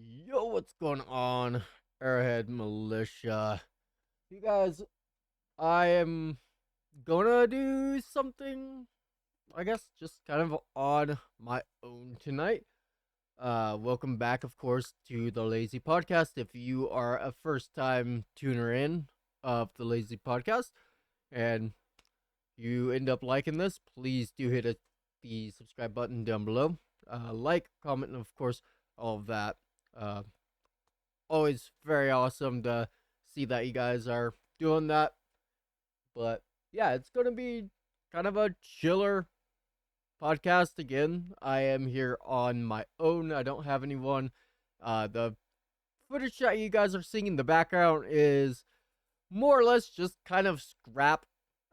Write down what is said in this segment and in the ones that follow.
Yo, what's going on, Airhead Militia? You guys, I am gonna do something, I guess, just kind of on my own tonight. Welcome back, of course, to the Lazy Podcast. If you are a first time tuner in of the Lazy Podcast and you end up liking this, please do hit the subscribe button down below. Like, comment, and of course, all of that. Uh, Always very awesome to see that you guys are doing that. But yeah, it's going to be kind of a chiller podcast again. I am here on my own. I don't have anyone. The footage that you guys are seeing in the background is more or less just kind of scrap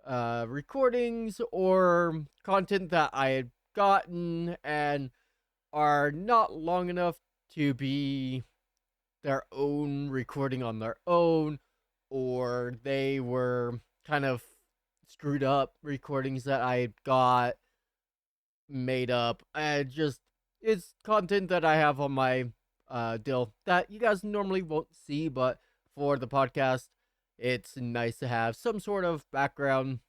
recordings or content that I had gotten and are not long enough to be their own recording on their own, or they were kind of screwed up recordings that I got made up. I just it's content that I have on my deal that you guys normally won't see, but for the podcast, it's nice to have some sort of background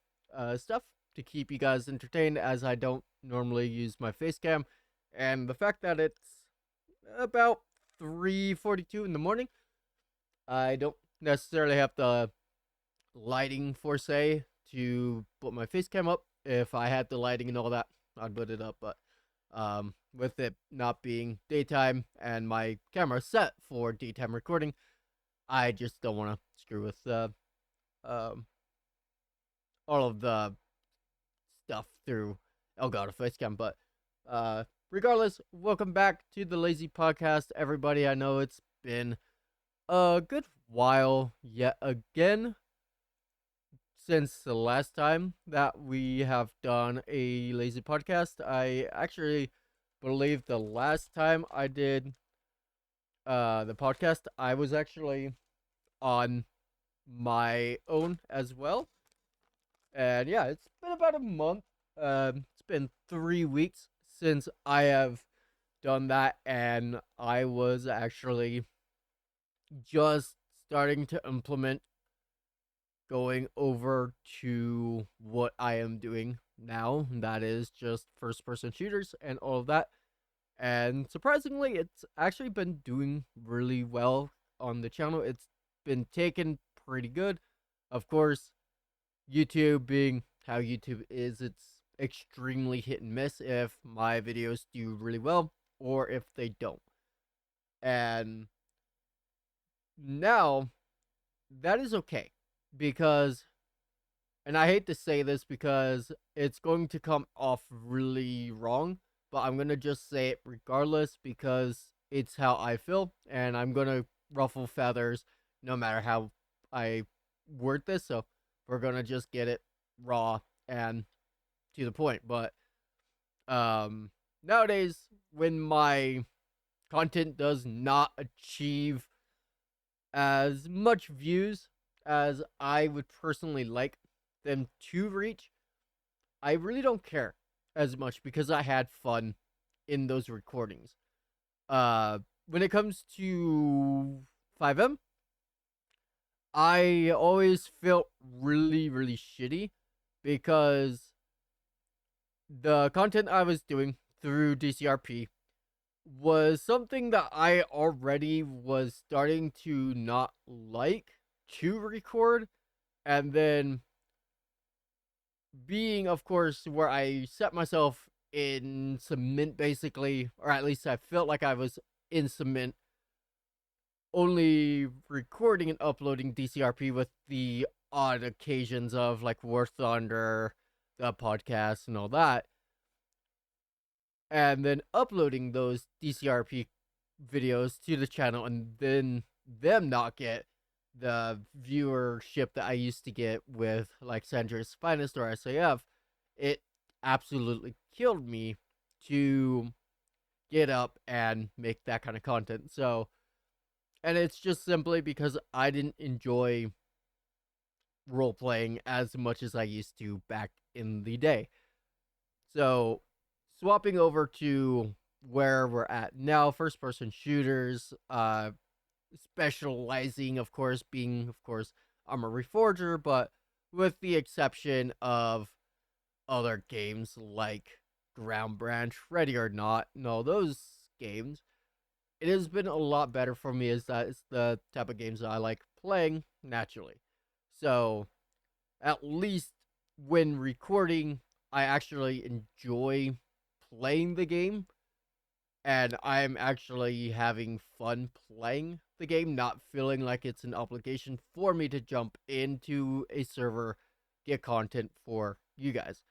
stuff to keep you guys entertained, as I don't normally use my face cam, and the fact that it's about 3:42 in the morning, I don't necessarily have the lighting for say to put my face cam up. If I had the lighting and all that, I'd put it up. But with it not being daytime and my camera set for daytime recording, I just don't want to screw with um, all of the stuff through Elgato Facecam. But regardless, welcome back to the Lazy Podcast, everybody. I know it's been a good while yet again since the last time that we have done a Lazy Podcast. I actually believe the last time I did the podcast, I was actually on my own as well. And yeah, it's been about a month. It's been 3 weeks since I have done that, and I was actually just starting to implement going over to what I am doing now. That is just first person shooters and all of that. And surprisingly, it's actually been doing really well on the channel. It's been taken pretty good. Of course, YouTube being how YouTube is, it's extremely hit and miss if my videos do really well or if they don't. And now that is okay because, and I hate to say this because it's going to come off really wrong, but I'm going to just say it regardless because it's how I feel, and I'm going to ruffle feathers no matter how I word this. So we're going to just get it raw and to the point. But nowadays, when my content does not achieve as much views as I would personally like them to reach, I really don't care as much because I had fun in those recordings. When it comes to 5M, I always felt really, really shitty because the content I was doing through DCRP was something that I already was starting to not like to record, and then being, of course, where I set myself in cement basically, or at least I felt like I was in cement, only recording and uploading DCRP with the odd occasions of like War Thunder, the podcast, and all that, and then uploading those DCRP videos to the channel, and then them not get the viewership that I used to get with like Sandra's Finest or SAF, it absolutely killed me to get up and make that kind of content. So, and it's just simply because I didn't enjoy role playing as much as I used to back in the day. So, swapping over to where we're at now, first person shooters, specializing, of course, being, of course, Armor Reforger, but with the exception of other games like Ground Branch, Ready or Not, no, those games, it has been a lot better for me as that it's the type of games that I like playing naturally. So, at least when recording, I actually enjoy playing the game and I'm actually having fun playing the game, not feeling like it's an obligation for me to jump into a server, get content for you guys.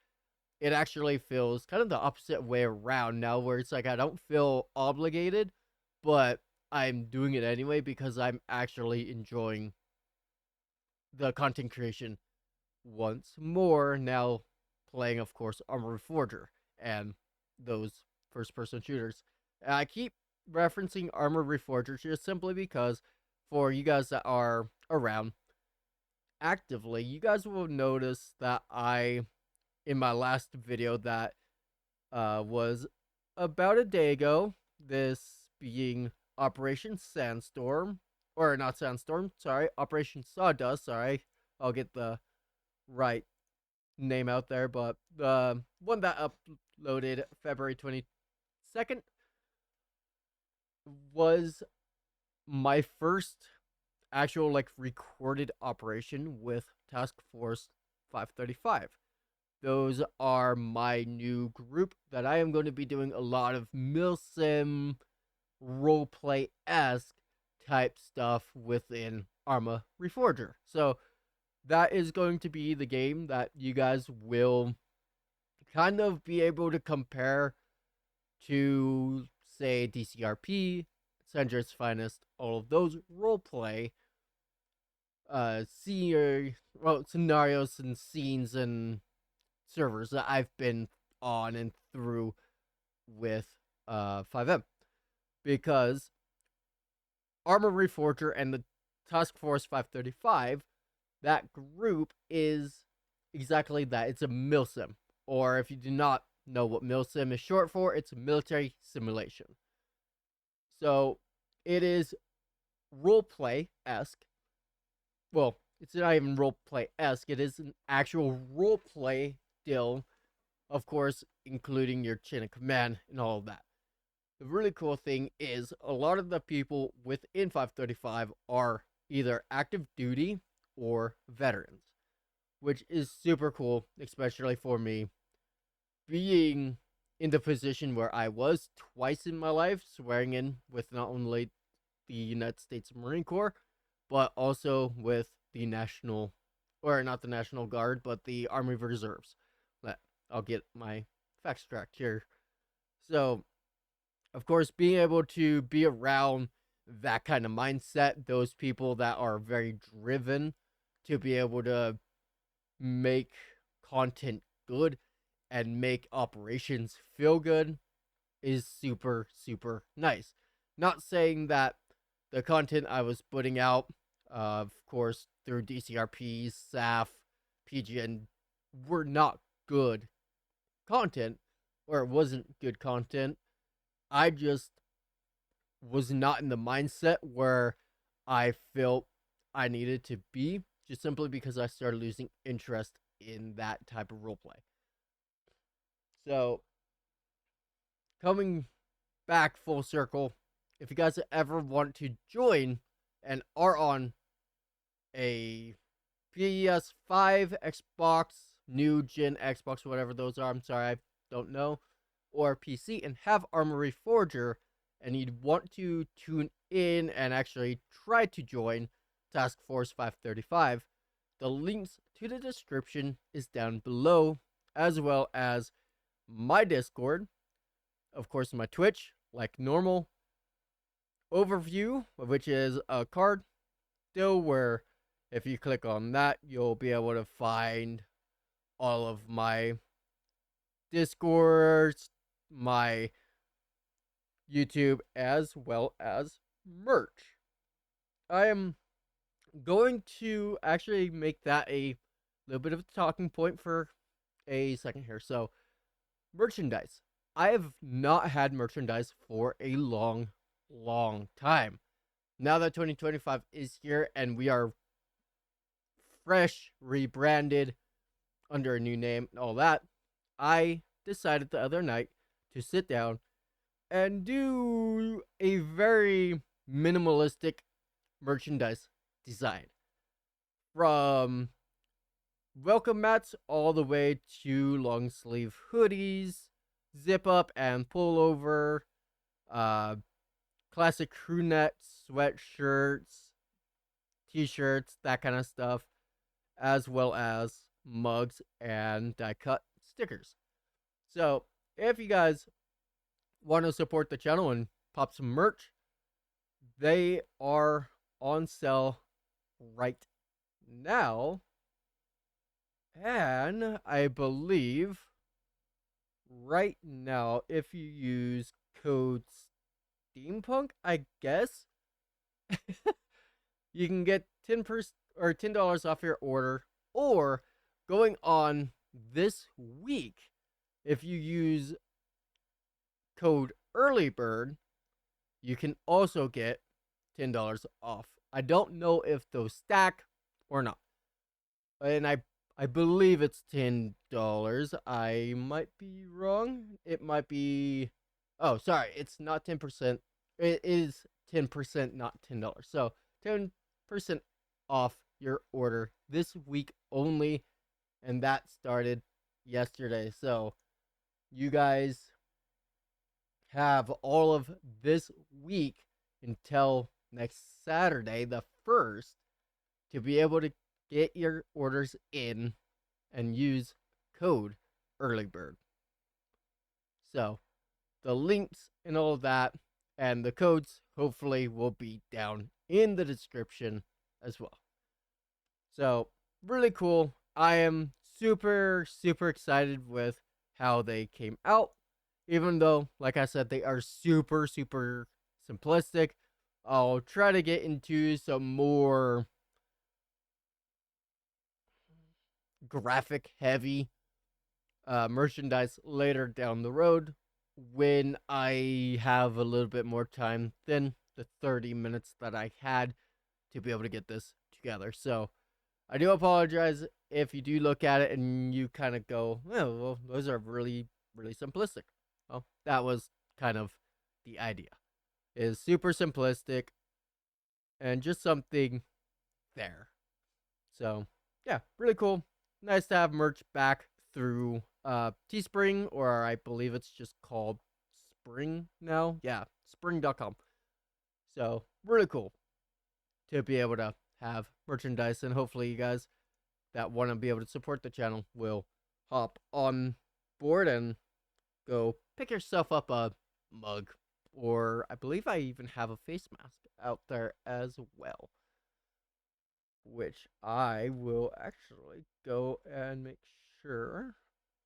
It actually feels kind of the opposite way around now, where it's like I don't feel obligated, but I'm doing it anyway because I'm actually enjoying the content creation once more now, playing, of course, Armor Forger and those first person shooters. And I keep referencing Armor Reforger just simply because for you guys that are around actively, you guys will notice that in my last video that was about a day ago, this being Operation Sandstorm, or not Sandstorm, sorry, Operation Sawdust, sorry, I'll get the right name out there, but the one that uploaded February 22nd was my first actual like recorded operation with Task Force 535. Those are my new group that I am going to be doing a lot of milsim roleplay esque type stuff within Arma Reforger. So that is going to be the game that you guys will kind of be able to compare to, say, DCRP, Sandra's Finest, all of those roleplay scenarios and scenes and servers that I've been on and through with 5M. Because Armor Reforger and the Task Force 535, that group is exactly that. It's a milsim. Or if you do not know what milsim is short for, it's a military simulation. So it is roleplay-esque. Well, it's not even roleplay-esque. It is an actual roleplay deal, of course, including your chain of command and all of that. The really cool thing is a lot of the people within 535 are either active duty or veterans, which is super cool, especially for me being in the position where I was twice in my life, swearing in with not only the United States Marine Corps, but also with the National, or not the National Guard, but the Army Reserves. I'll get my facts correct here. So, of course, being able to be around that kind of mindset, those people that are very driven to be able to make content good and make operations feel good is super, super nice. Not saying that the content I was putting out, of course, through DCRP, SAF, PGN, were not good content, or it wasn't good content. I just was not in the mindset where I felt I needed to be, just simply because I started losing interest in that type of roleplay. So, coming back full circle, if you guys ever want to join and are on a PS5, Xbox, new gen Xbox, whatever those are, I'm sorry, I don't know, or PC, and have Armory Forger, and you'd want to tune in and actually try to join Task Force 535, the links to the description is down below, as well as my Discord, of course, my Twitch, like normal, overview, which is a card still where if you click on that, you'll be able to find all of my Discords, my YouTube, as well as merch. I am going to actually make that a little bit of a talking point for a second here. So, merchandise. I have not had merchandise for a long, long time. Now that 2025 is here and we are fresh, rebranded under a new name and all that, I decided the other night to sit down and do a very minimalistic merchandise design. From welcome mats all the way to long sleeve hoodies, zip up and pullover, uh, classic crew neck sweatshirts, t-shirts, that kind of stuff, as well as mugs and die cut stickers. So if you guys want to support the channel and pop some merch, they are on sale right now. And I believe right now, if you use code Steampunk, I guess, you can get 10% or $10 off your order. Or going on this week, if you use code EarlyBird, you can also get $10 off. I don't know if those stack or not. And I believe it's $10. I might be wrong. It might be. Oh, sorry. It's not 10%. It is 10%, not $10. So 10% off your order this week only. And that started yesterday. So you guys have all of this week until next Saturday, the 1st, to be able to get your orders in and use code EarlyBird. So the links and all of that and the codes hopefully will be down in the description as well. So really cool. I am super, super excited with how they came out. Even though, like I said, they are super, super simplistic. I'll try to get into some more graphic heavy merchandise later down the road when I have a little bit more time than the 30 minutes that I had to be able to get this together. So I do apologize if you do look at it and you kind of go, oh, well, those are really, really simplistic. Well, that was kind of the idea. It is super simplistic and just something there. So yeah, really cool. Nice to have merch back through Teespring, or I believe it's just called Spring now. Yeah, spring.com. So really cool to be able to have merchandise, and hopefully you guys that want to be able to support the channel will hop on board and go pick yourself up a mug, or I believe I even have a face mask out there as well, which I will actually go and make sure.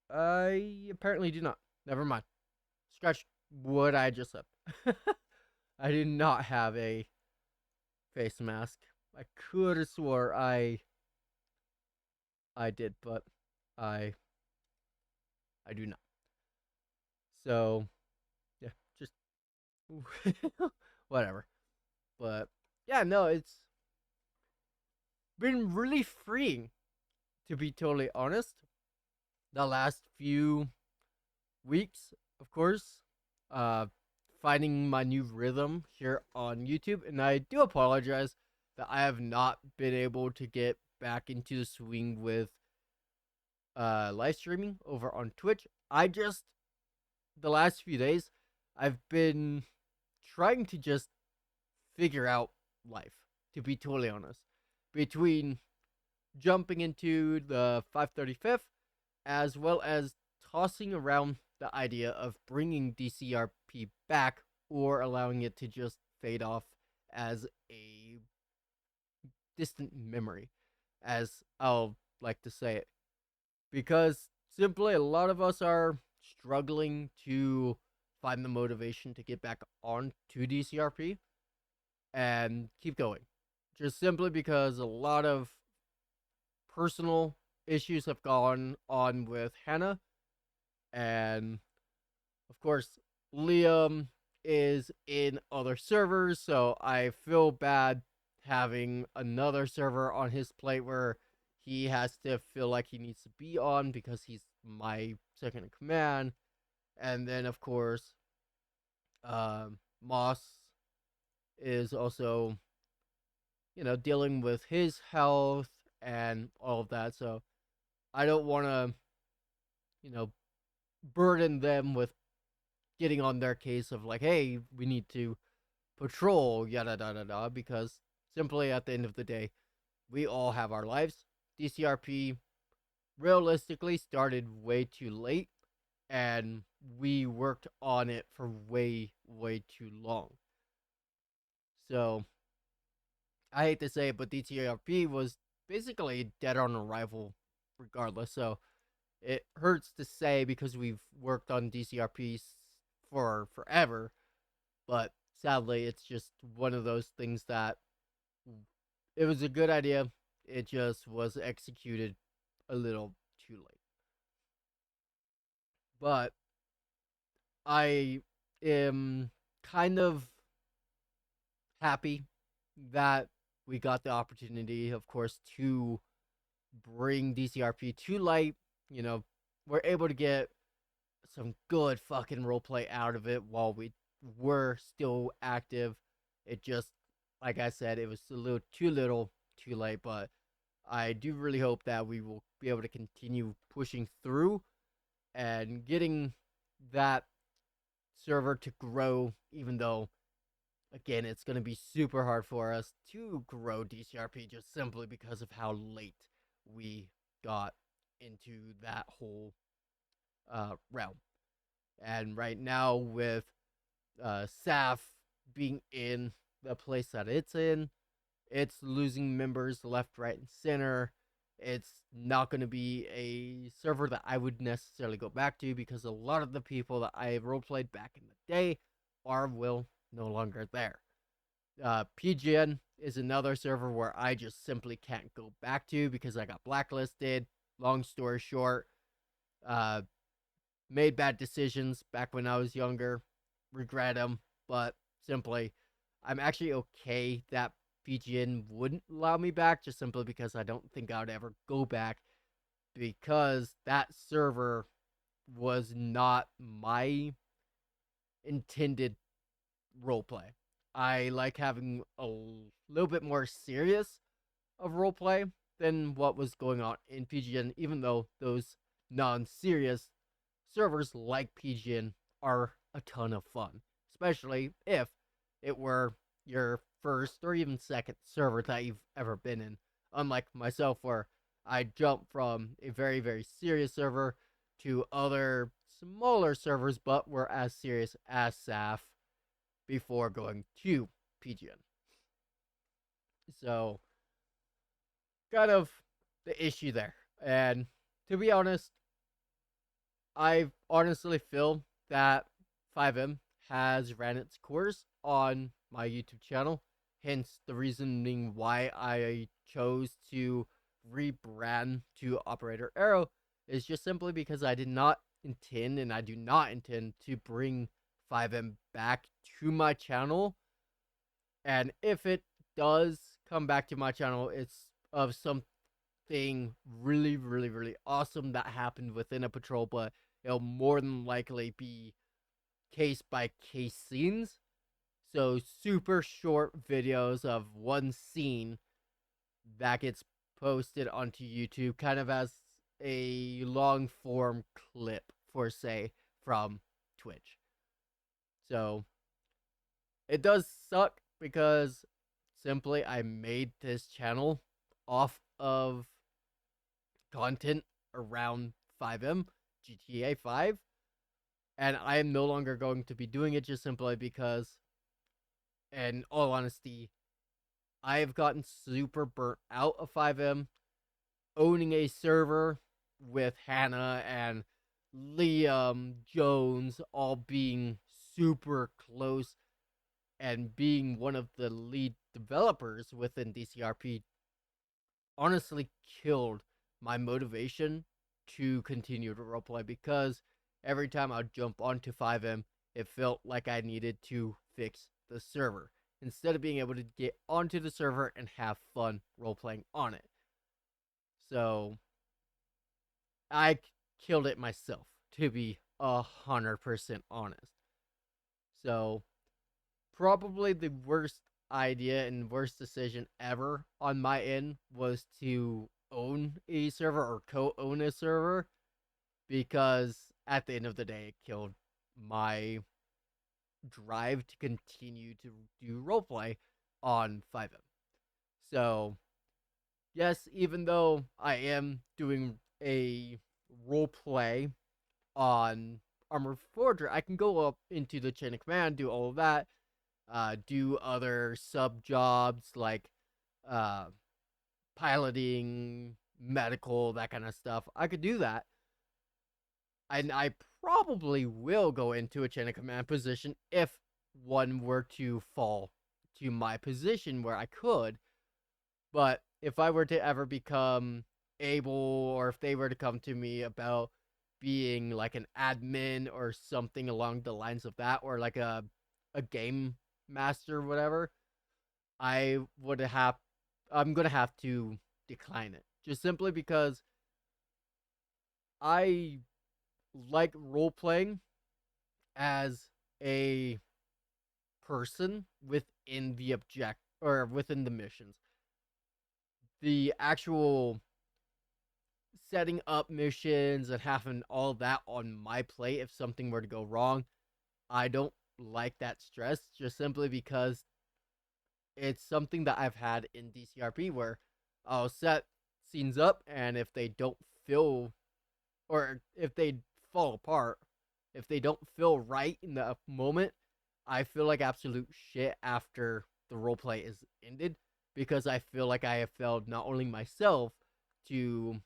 I apparently do not. Never mind. Scratch what I just said. I did not have a face mask. I could have swore I did, but I do not. So yeah, just whatever. But yeah, no, it's been really freeing, to be totally honest. The last few weeks, of course, finding my new rhythm here on YouTube, and I do apologize that I have not been able to get back into the swing with live streaming over on Twitch. The last few days, I've been trying to just figure out life, to be totally honest. Between jumping into the 535th, as well as tossing around the idea of bringing DCRP back or allowing it to just fade off as a distant memory, as I'll like to say it. Because simply a lot of us are struggling to find the motivation to get back on to DCRP and keep going. Just simply because a lot of personal issues have gone on with Hannah, and of of course, Liam is in other servers, so I feel bad having another server on his plate where he has to feel like he needs to be on because he's my second in command. And then, of course, Moss is also, dealing with his health and all of that. So I don't want to, burden them with getting on their case of like, hey, we need to patrol, yada, yada, yada, because simply at the end of the day, we all have our lives. DCRP realistically started way too late, and we worked on it for way, way too long. So I hate to say it, but DTRP was basically dead on arrival regardless. So it hurts to say because we've worked on DCRP for forever, but sadly, it's just one of those things that it was a good idea. It just was executed a little too late. But I am kind of happy that we got the opportunity, of course, to bring DCRP to light. We're able to get some good fucking roleplay out of it while we were still active. It just, like I said, it was a little too late, but I do really hope that we will be able to continue pushing through and getting that server to grow, even though, again, it's going to be super hard for us to grow DCRP just simply because of how late we got into that whole realm. And right now, with SAF being in the place that it's in, it's losing members left, right, and center. It's not going to be a server that I would necessarily go back to because a lot of the people that I roleplayed back in the day are no longer there. PGN is another server where I just simply can't go back to because I got blacklisted. Long story short, made bad decisions back when I was younger, regret them, but simply, I'm actually okay that PGN wouldn't allow me back just simply because I don't think I would ever go back because that server was not my intended roleplay. I like having a little bit more serious of roleplay than what was going on in PGN, even though those non-serious servers like PGN are a ton of fun, especially if it were your first or even second server that you've ever been in. Unlike myself, where I jumped from a very, very serious server to other smaller servers, but were as serious as SAF before going to PGN. So, kind of the issue there. And to be honest, I honestly feel that FiveM has ran its course on my YouTube channel. Hence, the reasoning why I chose to rebrand to Operator Arrow is just simply because I did not intend, and I do not intend, to bring FiveM back to my channel. And if it does come back to my channel, it's of something really, really, really awesome that happened within a patrol, but it'll more than likely be case by case scenes. So super short videos of one scene that gets posted onto YouTube, kind of as a long form clip for, say, from Twitch. So it does suck because simply I made this channel off of content around FiveM, GTA 5, and I am no longer going to be doing it just simply because, in all honesty, I have gotten super burnt out of FiveM, owning a server with Hannah and Liam Jones all being super close and being one of the lead developers within DCRP honestly killed my motivation to continue to roleplay because every time I'd jump onto 5M, it felt like I needed to fix the server instead of being able to get onto the server and have fun role playing on it. So I killed it myself, to be 100% honest. So probably the worst idea and worst decision ever on my end was to own a server or co-own a server, because at the end of the day it killed my drive to continue to do roleplay on 5M. So yes, even though I am doing a roleplay on Armor Forger, I can go up into the chain of command, do all of that, do other sub jobs like uh, piloting, medical, that kind of stuff. I could do that. And I probably will go into a chain of command position if one were to fall to my position where I could. But if I were to ever become able, or if they were to come to me about being like an admin or something along the lines of that, or like a game master, whatever, I would have. I'm gonna have to decline it, just simply because I like role playing as a person within the object or within the missions. The actual setting up missions and having all that on my plate if something were to go wrong, I don't like that stress, just simply because it's something that I've had in DCRP where I'll set scenes up, and if they don't feel, or if they fall apart, if they don't feel right in the moment, I feel like absolute shit after the roleplay is ended, because I feel like I have failed not only myself to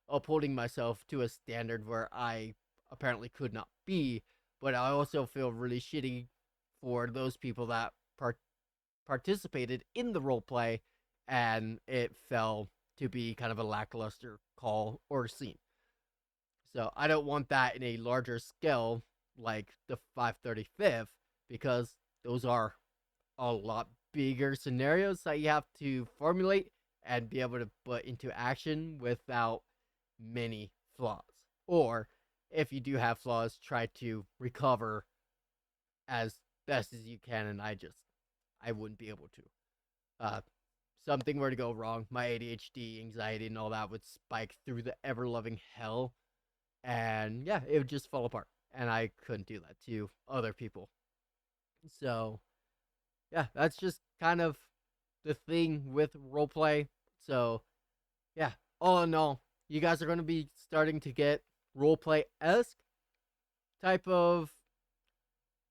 upholding myself to a standard where I apparently could not be, but I also feel really shitty for those people that participated in the roleplay and it fell to be kind of a lackluster call or scene. So I don't want that in a larger scale like the 535th, because those are a lot bigger scenarios that you have to formulate and be able to put into action without many flaws. Or if you do have flaws, try to recover as best as you can, and I wouldn't be able to. Uh, Something were to go wrong, my ADHD, anxiety, and all that would spike through the ever loving hell, and yeah, it would just fall apart, and I couldn't do that to other people. So yeah, that's just kind of the thing with roleplay. So yeah, all in all, you guys are going to be starting to get roleplay esque type of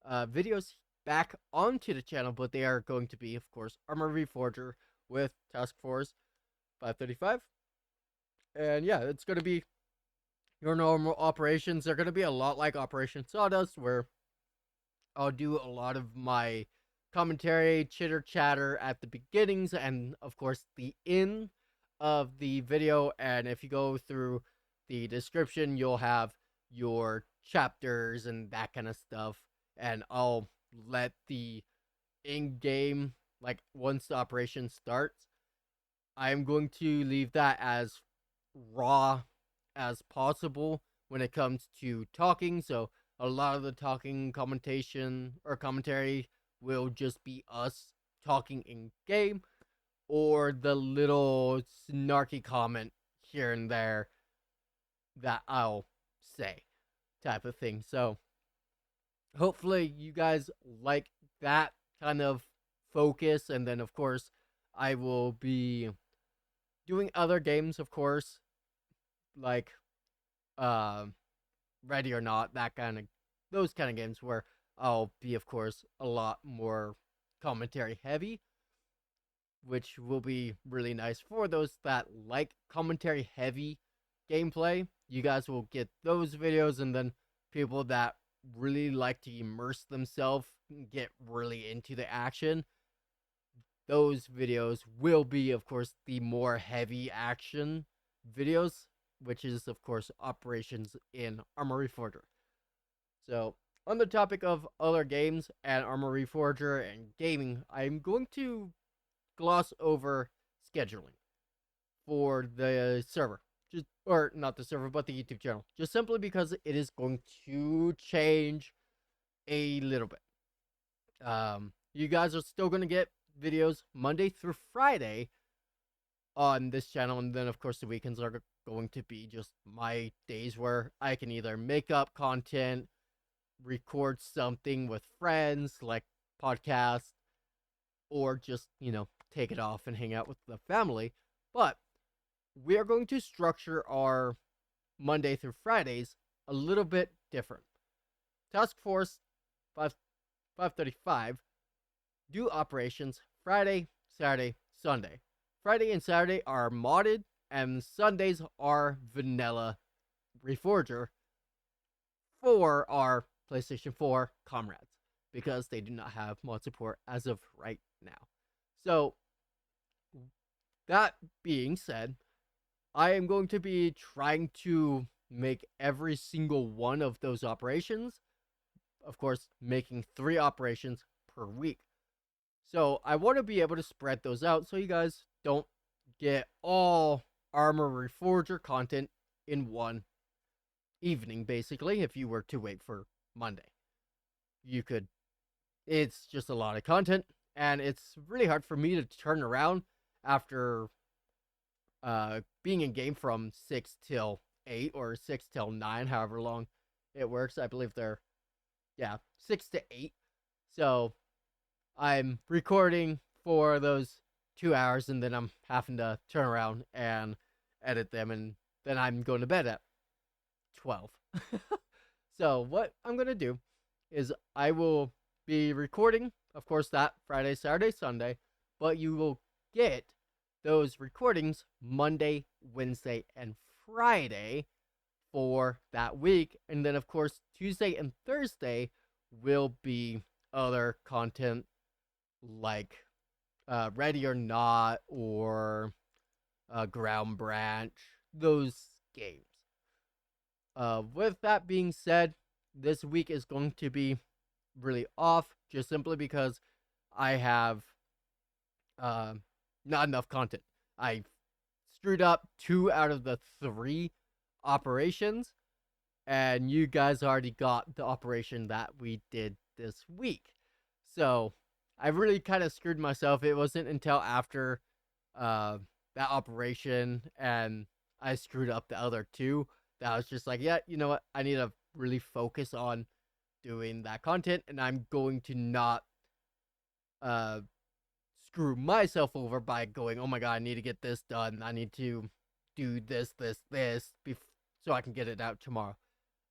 videos back onto the channel, but they are going to be, of course, Armor Reforger with Task Force 535. And yeah, it's going to be your normal operations. They're going to be a lot like Operation Sawdust, where I'll do a lot of my commentary, chitter chatter at the beginnings and, of course, the end of the video. And if you go through the description, you'll have your chapters and that kind of stuff. And I'll let the in game, like once the operation starts, I'm going to leave that as raw as possible when it comes to talking. So a lot of the talking commentation or commentary will just be us talking in game, or the little snarky comment here and there that I'll say, type of thing. So hopefully you guys like that kind of focus. And then of course I will be doing other games, of course, like uh Ready or Not, that kind of those kind of games where I'll be, of course, a lot more commentary heavy, which will be really nice for those that like commentary heavy gameplay. You guys will get those videos, and then people that really like to immerse themselves, get really into the action, those videos will be, of course, the more heavy action videos, which is, of course, operations in Armory Forger. So, on the topic of other games and Armor Reforger and gaming, I'm going to gloss over scheduling for the server. Just, or not the server, but the YouTube channel. Just simply because it is going to change a little bit. You guys are still going to get videos Monday through Friday on this channel, and then of course the weekends are going to be just my days where I can either make up content, record something with friends like podcasts, or just take it off and hang out with the family. But we are going to structure our Monday through Fridays a little bit different. Task Force 535 do operations Friday, Saturday, Sunday. Friday and Saturday are modded, and Sundays are vanilla Reforger for our PlayStation 4 comrades, because they do not have mod support as of right now. So, that being said, I am going to be trying to make every single one of those operations, of course, making 3 operations per week. So I want to be able to spread those out so you guys don't get all Armor Reforger content in one evening, basically, if you were to wait for Monday. You could. It's just a lot of content, and it's really hard for me to turn around after being in game from 6 till 8 or 6 till 9, however long it works. I believe they're, 6 to 8. So I'm recording for those 2 hours, and then I'm having to turn around and edit them, and then I'm going to bed at 12. So what I'm going to do is I will be recording, of course, that Friday, Saturday, Sunday, but you will get those recordings Monday, Wednesday, and Friday for that week. And then, of course, Tuesday and Thursday will be other content like Ready or Not or Ground Branch, those games. With that being said, this week is going to be really off, just simply because I have not enough content. I screwed up 2 out of the 3 operations, and you guys already got the operation that we did this week. So I really kind of screwed myself. It wasn't until after that operation and I screwed up the other 2 that I was just like, yeah, you know what? I need to really focus on doing that content, and I'm going to not screw myself over by going, oh my god, I need to get this done. I need to do this, so I can get it out tomorrow.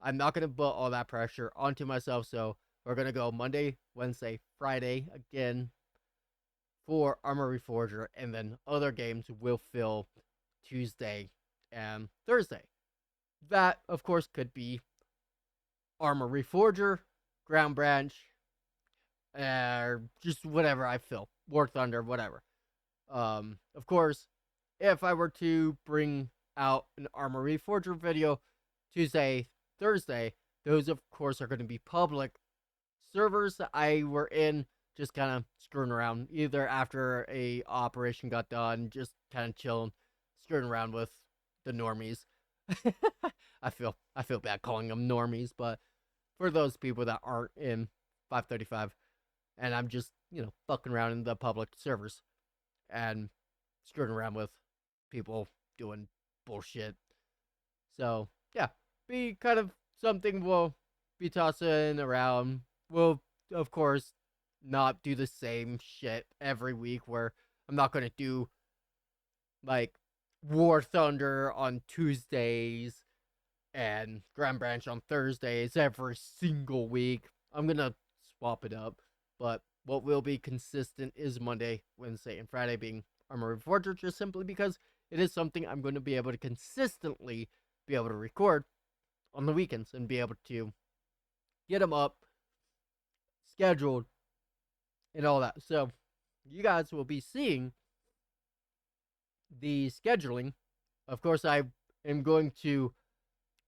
I'm not going to put all that pressure onto myself, so we're going to go Monday, Wednesday, Friday again for Armor Reforger, and then other games will fill Tuesday and Thursday. That, of course, could be Armor Reforger, Ground Branch, or just whatever I fill. War Thunder, whatever. Of course, if I were to bring out an Armor Reforger video Tuesday, Thursday, those of course are going to be public servers that I were in, just kind of screwing around, either after a operation got done, just kind of chilling, screwing around with the normies. I feel bad calling them normies, but for those people that aren't in 535, and I'm just, fucking around in the public servers and screwing around with people doing bullshit. So, yeah, be kind of something we'll be tossing around. We'll, of course, not do the same shit every week, where I'm not going to do, like, War Thunder on Tuesdays and Grand Branch on Thursdays every single week. I'm going to swap it up, but what will be consistent is Monday, Wednesday, and Friday being Armor Reforger, just simply because it is something I'm going to be able to consistently be able to record on the weekends and be able to get them up, scheduled, and all that. So you guys will be seeing the scheduling. Of course, I am going to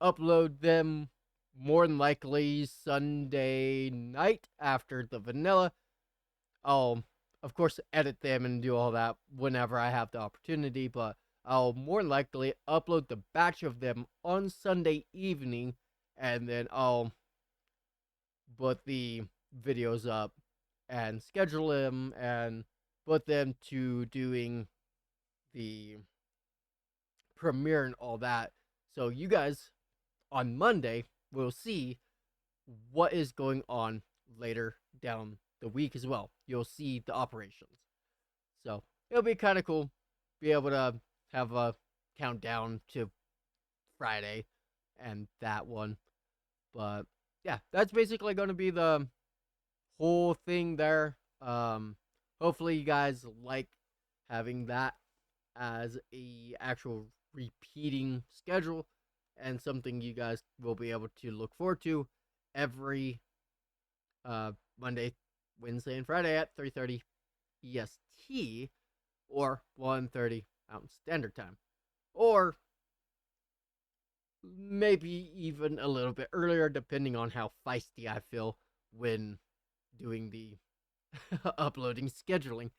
upload them more than likely Sunday night after the vanilla. I'll, of course, edit them and do all that whenever I have the opportunity, but I'll more than likely upload the batch of them on Sunday evening, and then I'll put the videos up and schedule them and put them to doing the premiere and all that. So you guys on Monday will see what is going on later down the week as well. You'll see the operations. So it'll be kind of cool. Be able to have a countdown to Friday and that one. But yeah, that's basically going to be the whole thing there. Hopefully you guys like having that as a actual repeating schedule and something you guys will be able to look forward to every Monday, Wednesday, and Friday at 3:30 EST or 1:30 Mountain Standard Time, or maybe even a little bit earlier, depending on how feisty I feel when doing the uploading scheduling.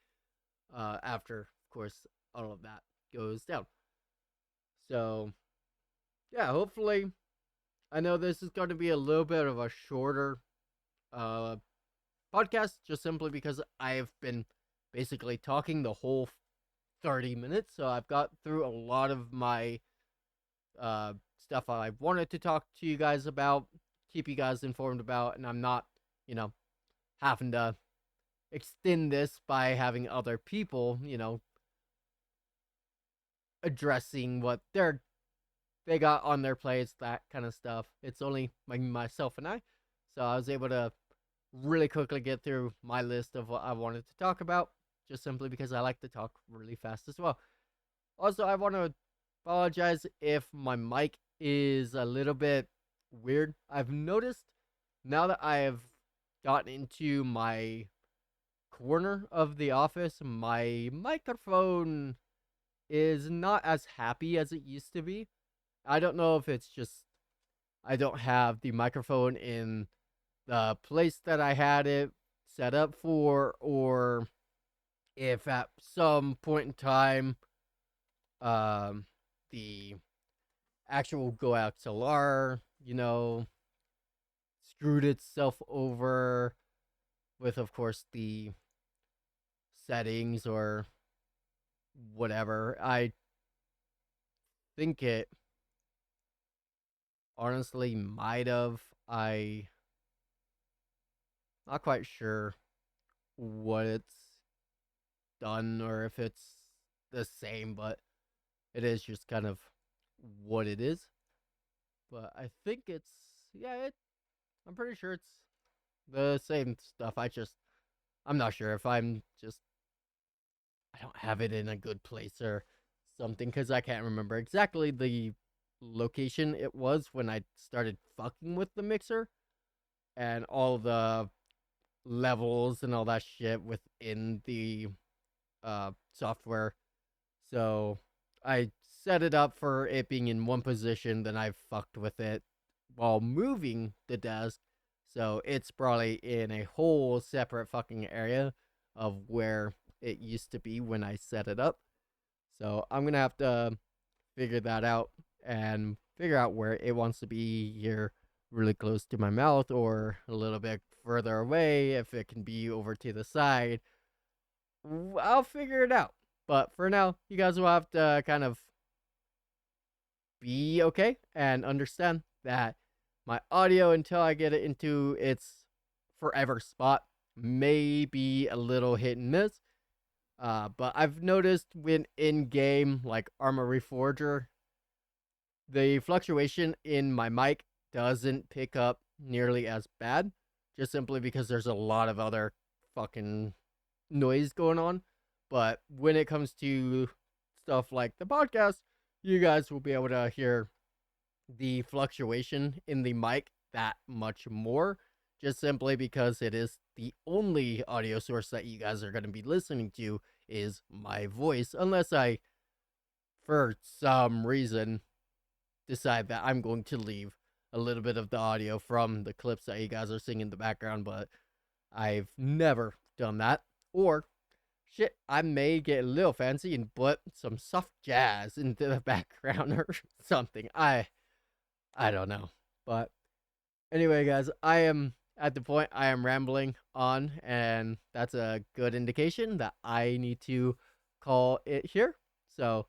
After, of course, all of that goes down. So, yeah, hopefully, I know this is going to be a little bit of a shorter uh, podcast, just simply because I've been basically talking the whole 30 minutes. So I've got through a lot of my stuff I wanted to talk to you guys about, keep you guys informed about, and I'm not, having to extend this by having other people, addressing what they got on their plates, that kind of stuff. It's only myself and I, so I was able to really quickly get through my list of what I wanted to talk about, just simply because I like to talk really fast as well. Also, I want to apologize if my mic is a little bit weird. I've noticed now that I have gotten into my corner of the office, my microphone is not as happy as it used to be. I don't know if it's just I don't have the microphone in the place that I had it set up for, or if at some point in time the actual Go XLR, screwed itself over with, of course, the settings or whatever. I think it honestly might have. I not quite sure what it's done or if it's the same, but it is just kind of what it is. But I think it's I'm pretty sure it's the same stuff. I'm not sure if I don't have it in a good place or something, because I can't remember exactly the location it was when I started fucking with the mixer and all the levels and all that shit within the software. So I set it up for it being in one position, then I fucked with it while moving the desk. So it's probably in a whole separate fucking area of where it used to be when I set it up. So I'm going to have to figure that out and figure out where it wants to be here, really close to my mouth or a little bit further away, if it can be over to the side. I'll figure it out. But for now, you guys will have to kind of be okay and understand that my audio, until I get it into its forever spot, may be a little hit and miss. But I've noticed when in game, like Armor Reforger, the fluctuation in my mic doesn't pick up nearly as bad, just simply because there's a lot of other fucking noise going on. But when it comes to stuff like the podcast, you guys will be able to hear the fluctuation in the mic that much more, just simply because it is the only audio source that you guys are going to be listening to is my voice, unless I, for some reason, decide that I'm going to leave a little bit of the audio from the clips that you guys are seeing in the background, but I've never done that. Or shit, I may get a little fancy and put some soft jazz into the background or something. I don't know. But anyway, guys, I am at the point I am rambling on, and that's a good indication that I need to call it here. So,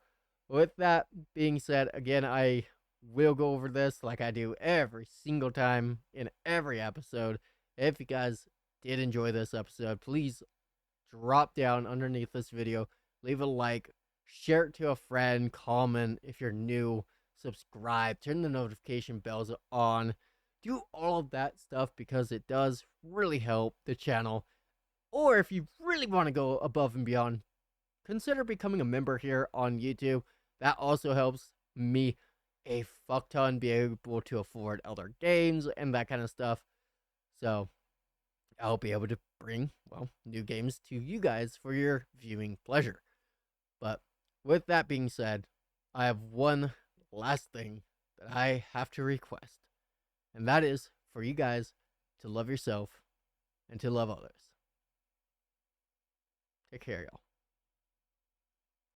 with that being said, again, I will go over this like I do every single time in every episode. If you guys did enjoy this episode, please drop down underneath this video, leave a like, share it to a friend, comment if you're new, subscribe, turn the notification bells on, do all of that stuff because it does really help the channel. Or if you really want to go above and beyond, consider becoming a member here on YouTube. That also helps me a fuck ton be able to afford other games and that kind of stuff. So I'll be able to bring, well, new games to you guys for your viewing pleasure. But with that being said, I have one last thing that I have to request, and that is for you guys to love yourself and to love others. Take care, y'all.